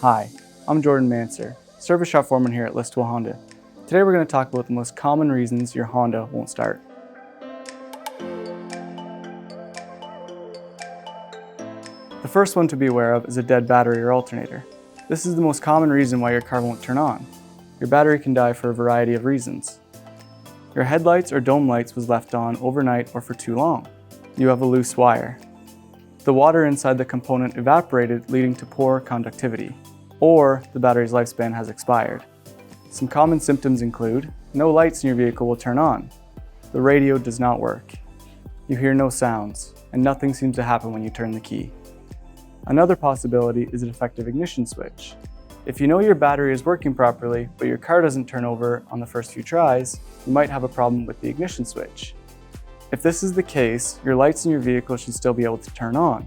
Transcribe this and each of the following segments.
Hi, I'm Jordan Manser, service shop foreman here at Listowel Honda. Today we're going to talk about the most common reasons your Honda won't start. The first one to be aware of is a dead battery or alternator. This is the most common reason why your car won't turn on. Your battery can die for a variety of reasons. Your headlights or dome lights was left on overnight or for too long. You have a loose wire. The water inside the component evaporated, leading to poor conductivity. Or the battery's lifespan has expired. Some common symptoms include no lights in your vehicle will turn on. The radio does not work. You hear no sounds, and nothing seems to happen when you turn the key. Another possibility is a defective ignition switch. If you know your battery is working properly, but your car doesn't turn over on the first few tries, you might have a problem with the ignition switch. If this is the case, your lights in your vehicle should still be able to turn on.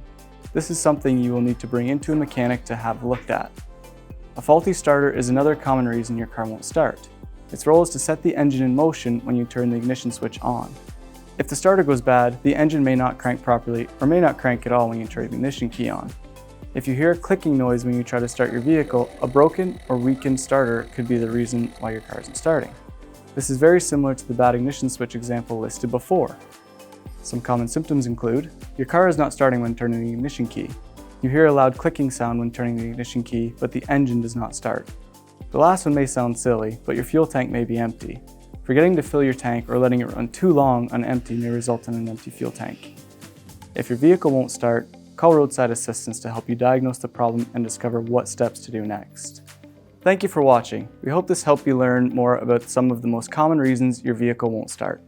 This is something you will need to bring into a mechanic to have looked at. A faulty starter is another common reason your car won't start. Its role is to set the engine in motion when you turn the ignition switch on. If the starter goes bad, the engine may not crank properly or may not crank at all when you turn the ignition key on. If you hear a clicking noise when you try to start your vehicle, a broken or weakened starter could be the reason why your car isn't starting. This is very similar to the bad ignition switch example listed before. Some common symptoms include, your car is not starting when turning the ignition key. You hear a loud clicking sound when turning the ignition key, but the engine does not start. The last one may sound silly, but your fuel tank may be empty. Forgetting to fill your tank or letting it run too long on empty may result in an empty fuel tank. If your vehicle won't start, call roadside assistance to help you diagnose the problem and discover what steps to do next. Thank you for watching. We hope this helped you learn more about some of the most common reasons your vehicle won't start.